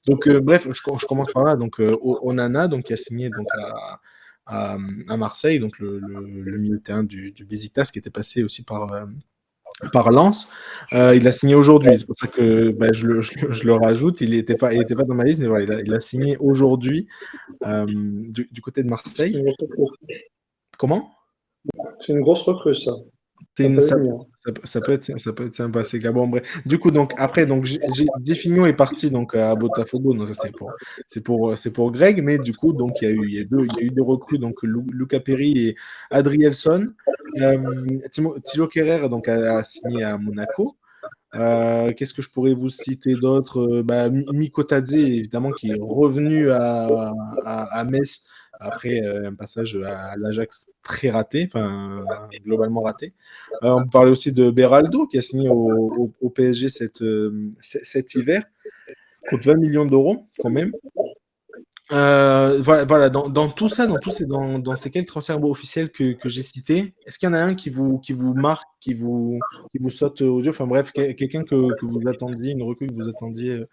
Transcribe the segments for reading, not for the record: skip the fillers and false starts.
Donc, bref, je commence par là. Donc, Onana, donc, qui a signé donc, à Marseille, donc le milieu de terrain du Besiktas, qui était passé aussi par Lens. Il a signé aujourd'hui. C'est pour ça que je le rajoute. Il était pas dans ma liste, mais voilà, il a signé aujourd'hui du côté de C'est Marseille. une grosse recrue. Comment? C'est une grosse recrue, ça. C'est Ça une, peut venir. ça peut être sympa, c'est clair. Bon, bref. Du coup, donc, après, donc, Definho est parti donc, à Botafogo. Donc, ça, c'est pour Greg. Mais du coup, donc, il y a eu des recrues. Donc, Luca Perry et Adrielson. Thilo Kehrer donc, a signé à Monaco. Qu'est-ce que je pourrais vous citer d'autre? Miko Tadze, évidemment, qui est revenu à Metz après un passage à l'Ajax très raté, enfin globalement raté. On peut parler aussi de Beraldo, qui a signé au PSG cet hiver, coûte 20 millions d'euros quand même. Voilà, dans tout ça, dans ces quelques transferts officiels que j'ai cités, est-ce qu'il y en a un qui vous marque, qui vous saute aux yeux? Enfin bref, quelqu'un que vous attendiez, une recrue que vous attendiez,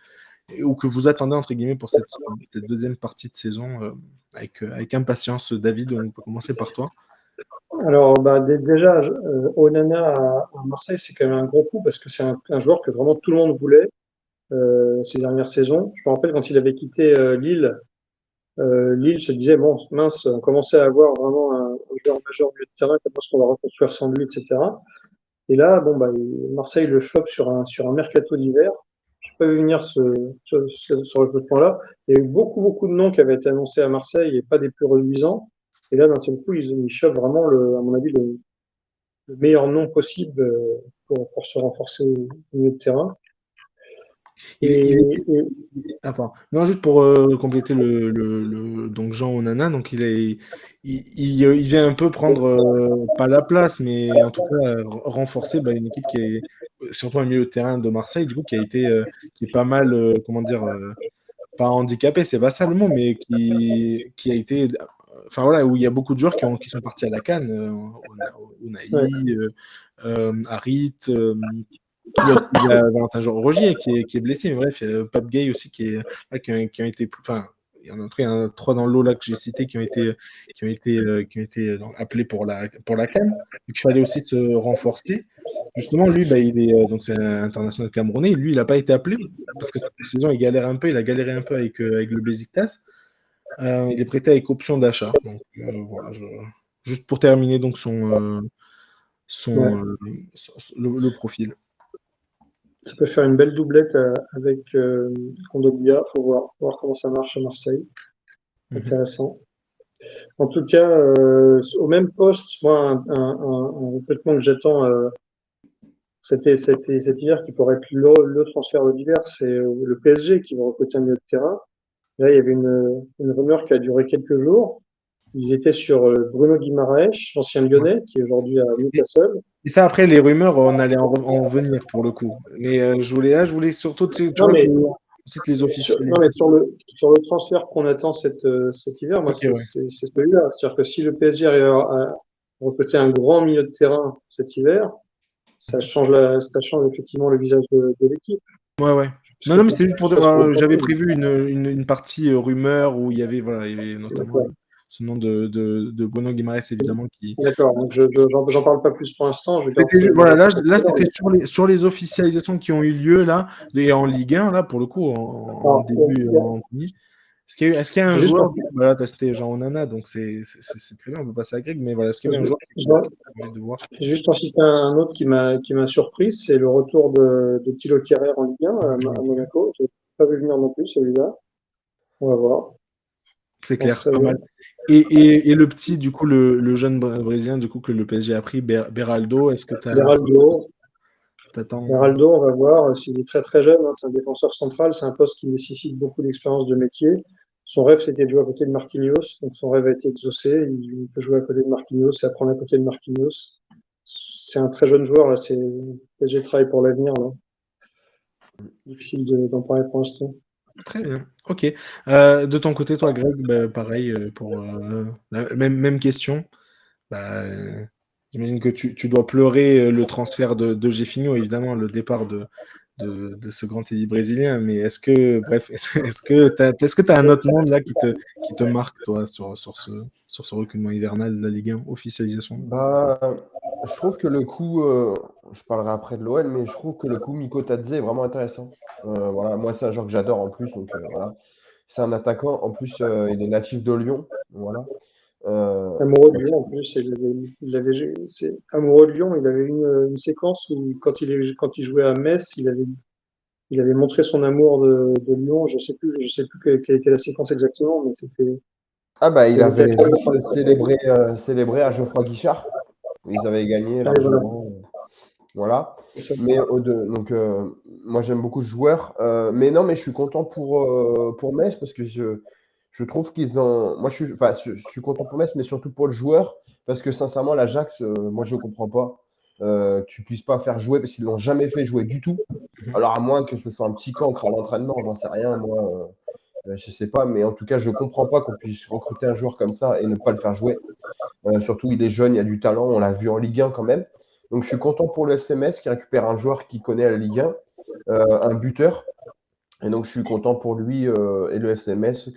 ou que vous attendez, entre guillemets, pour cette deuxième partie de saison, avec impatience. David, on peut commencer par toi. Alors, déjà, Onana à Marseille, c'est quand même un gros coup parce que c'est un joueur que vraiment tout le monde voulait ces dernières saisons. Je me rappelle quand il avait quitté Lille, Lille se disait, bon, mince, on commençait à avoir vraiment un joueur majeur au milieu de terrain, comment est-ce qu'on va reconstruire sans lui, etc. Et là, bon, Marseille le chope sur un mercato d'hiver. Je peux venir ce recrutement-là. Il y a eu beaucoup de noms qui avaient été annoncés à Marseille et pas des plus reluisants. Et là, d'un seul coup, ils chopent vraiment, à mon avis, le meilleur nom possible pour se renforcer au milieu de terrain. Il, Et, il, et Ah, pardon. Non, juste pour compléter donc Jean Onana, donc il vient un peu prendre pas la place, mais en tout cas renforcer une équipe qui est surtout un milieu de terrain de Marseille, du coup qui est pas mal, comment dire, pas handicapé, c'est pas ça le mot, mais qui a été, enfin voilà, où il y a beaucoup de joueurs qui sont partis à la CAN, ouais, Unai, Harit. Il y a aussi Valentin Rogier qui est blessé, mais bref, il y a Pape Gay aussi qui ont été. Enfin, il y en a trois dans le lot là que j'ai cité qui ont été donc, appelés pour la CAN. Donc il fallait aussi se renforcer. Justement, lui, il est donc c'est un international camerounais. Lui, il n'a pas été appelé parce que cette saison, il galère un peu. Il a galéré un peu avec le Besiktas. Il est prêté avec option d'achat. Donc voilà, juste pour terminer donc ouais. le profil. Ça peut faire une belle doublette avec Kondogbia. Faut voir comment ça marche à Marseille. Mhm. Intéressant. En tout cas, au même poste, moi, un recrutement que j'attends cet hiver, qui pourrait être le transfert de l'hiver, c'est le PSG qui va recruter un milieu de terrain. Là, il y avait une rumeur qui a duré quelques jours. Ils étaient sur Bruno Guimaraes, ancien Lyonnais, qui est aujourd'hui à Newcastle. Et ça, après, les rumeurs, on allait en venir pour le coup. Mais je voulais surtout, tu Non, vois, mais qu'on cite les non, mais officialisations. sur le transfert qu'on attend cet hiver, moi, Ok, c'est ouais. c'est celui-là. C'est-à-dire que si le PSG arrive à recruter un grand milieu de terrain cet hiver, ça change effectivement le visage de l'équipe. Ouais, ouais. Parce Non, que non, mais c'était juste pour dire, ça serait j'avais possible. prévu une partie rumeur où il y avait notamment D'accord. ce nom de Bruno Guimaraes, évidemment, qui. D'accord. Donc, j'en parle pas plus pour l'instant. Je garde C'était ce, voilà, ce là transfert. c'était sur les officialisations qui ont eu lieu là, et en Ligue 1, là, pour le coup, en Alors, début, en premier. Est-ce qu'il y a un juste joueur, pour, voilà, t'as cité Jean Onana, donc c'est très bien, on peut passer à Greg, mais voilà, est-ce qu'il y avait un joueur je- qui t'a envie de voir? juste en citer un autre qui m'a surpris, c'est le retour de Thilo Kehrer en Ligue 1 à Monaco. Je l'ai pas vu venir non plus, celui-là. On va voir. Je C'est pense clair, très pas bien. mal. Et le petit, du coup, le jeune Brésilien, du coup, que le PSG a pris, Beraldo, est-ce que Beraldo, t'attends? Beraldo, on va voir s'il est très très jeune. Hein, c'est un défenseur central. C'est un poste qui nécessite beaucoup d'expérience de métier. Son rêve, c'était de jouer à côté de Marquinhos. Donc son rêve a été exaucé. Il peut jouer à côté de Marquinhos et apprendre à côté de Marquinhos. C'est un très jeune joueur. Là, c'est PSG travaille pour l'avenir. Là. Difficile d'en parler pour l'instant. Très bien, ok. De ton côté, toi, Greg, pareil, pour la même question. Bah, j'imagine que tu dois pleurer le transfert de Gefinho, évidemment, le départ de ce grand Teddy brésilien. Mais est-ce que tu as un autre monde là qui te marque, toi, sur ce reculement hivernal de la Ligue 1, officialisation? Bah, je trouve que le coup, je parlerai après de l'OL, mais je trouve que le coup Miko Tadze est vraiment intéressant. Voilà, moi, c'est un joueur que j'adore en plus, donc voilà. C'est un attaquant, en plus, il est natif de Lyon, voilà. Amoureux de Lyon, en plus, c'est amoureux de Lyon. Il avait une séquence où, quand il jouait à Metz, il avait montré son amour de Lyon. Je sais plus quelle était la séquence exactement, mais Ah bah, il il avait été avait acclamé par juste célébré à Geoffroy Guichard. Ils avaient gagné ouais, voilà, largement. Voilà. c'est ça. Mais donc, moi, j'aime beaucoup ce joueur. Mais non, mais je suis content pour Metz parce que je trouve qu'ils ont. Moi, enfin, je suis content pour Metz, mais surtout pour le joueur parce que sincèrement, l'Ajax, moi, je ne comprends pas que tu puisses pas faire jouer parce qu'ils ne l'ont jamais fait jouer du tout. Alors, à moins que ce soit un petit cancre à l'entraînement, j'en sais rien, moi. Je sais pas, mais en tout cas, je comprends pas qu'on puisse recruter un joueur comme ça et ne pas le faire jouer. Surtout, il est jeune, il a du talent, on l'a vu en Ligue 1 quand même. Donc, je suis content pour le FC Metz qui récupère un joueur qui connaît la Ligue 1, un buteur. Et donc, je suis content pour lui et le FC Metz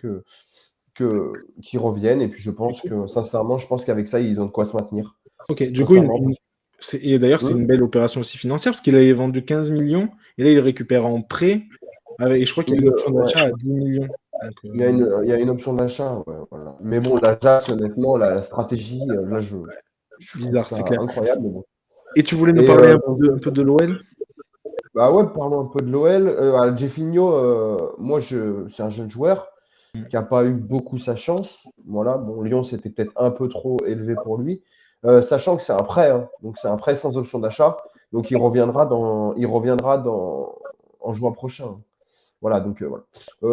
qu'ils reviennent. Et puis, je pense que, sincèrement, je pense qu'avec ça, ils ont de quoi se maintenir. Ok, du coup, et d'ailleurs, c'est une belle opération aussi financière parce qu'il avait vendu 15 millions et là, il récupère en prêt. Et je crois qu'il y a une option d'achat à 10 millions. Donc, il y a une option d'achat. Ouais, voilà. Mais bon, l'Ajax, honnêtement, la stratégie, là, je bizarre, trouve c'est ça clair. incroyable. Mais bon. Et tu voulais nous parler un peu de l'OL? Bah ouais, parlons un peu de l'OL. Jeffinho, moi, c'est un jeune joueur qui n'a pas eu beaucoup sa chance. Voilà, bon, Lyon, c'était peut-être un peu trop élevé pour lui. Sachant que c'est un prêt, hein. Donc c'est un prêt sans option d'achat. Donc il reviendra en juin prochain. Voilà, donc voilà.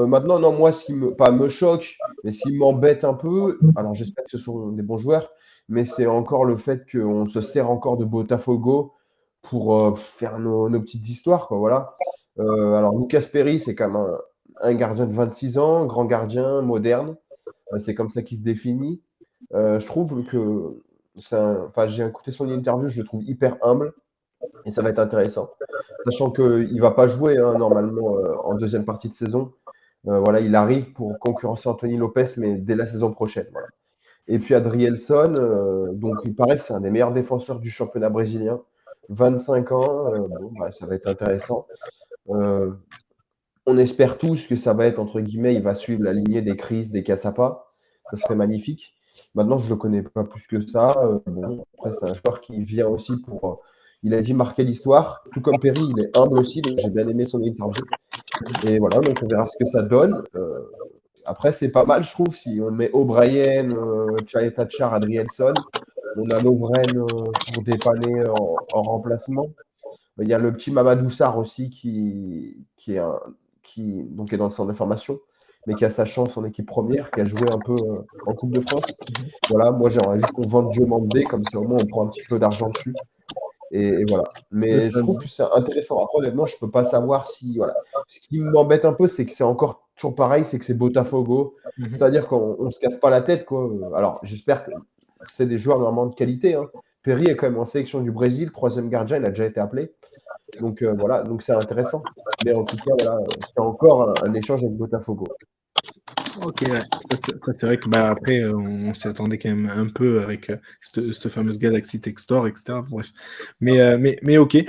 Maintenant, non, moi, pas me choque, mais ce qui m'embête un peu, alors j'espère que ce sont des bons joueurs, mais c'est encore le fait qu'on se sert encore de Botafogo pour faire nos petites histoires, quoi, voilà. Alors, Lucas Perry, c'est quand même un gardien de 26 ans, grand gardien, moderne. C'est comme ça qu'il se définit. Je trouve que enfin, j'ai écouté son interview, je le trouve hyper humble et ça va être intéressant. Sachant qu'il ne va pas jouer hein, normalement en deuxième partie de saison. Voilà, il arrive pour concurrencer Anthony Lopez, mais dès la saison prochaine. Voilà. Et puis Adrielson, donc il paraît que c'est un des meilleurs défenseurs du championnat brésilien. 25 ans, bon, bah, ça va être intéressant. On espère tous que ça va être, entre guillemets, il va suivre la lignée des Chris, des Cassapa. Ça serait magnifique. Maintenant, je ne le connais pas plus que ça. Bon, après, c'est un joueur qui vient aussi pour, il a dit marquer l'histoire. Tout comme Perry, il est humble aussi. Donc j'ai bien aimé son interview. Et voilà, donc on verra ce que ça donne. Après, c'est pas mal, je trouve, si on met O'Brien, Tchar, Adrielson. On a Lovren pour dépanner en remplacement. Il y a le petit Mamadou Sarr aussi donc est dans le centre de formation, mais qui a sa chance en équipe première, qui a joué un peu en Coupe de France. Voilà, moi j'aimerais juste qu'on vende Diomandé, comme ça au moins on prend un petit peu d'argent dessus. Et voilà. Mais je trouve que c'est intéressant. Après, honnêtement, je ne peux pas savoir si. Voilà. Ce qui m'embête un peu, c'est que c'est encore toujours pareil, c'est que c'est Botafogo. C'est-à-dire qu'on ne se casse pas la tête, quoi. Alors, j'espère que c'est des joueurs normalement de qualité. Hein. Perry est quand même en sélection du Brésil, troisième gardien, il a déjà été appelé. Donc voilà, donc c'est intéressant. Mais en tout cas, voilà, c'est encore un échange avec Botafogo. Ok, ouais. Ça, c'est vrai que bah, après, on s'y attendait quand même un peu avec cette fameuse Galaxy Textor, etc. Bref. Mais ok.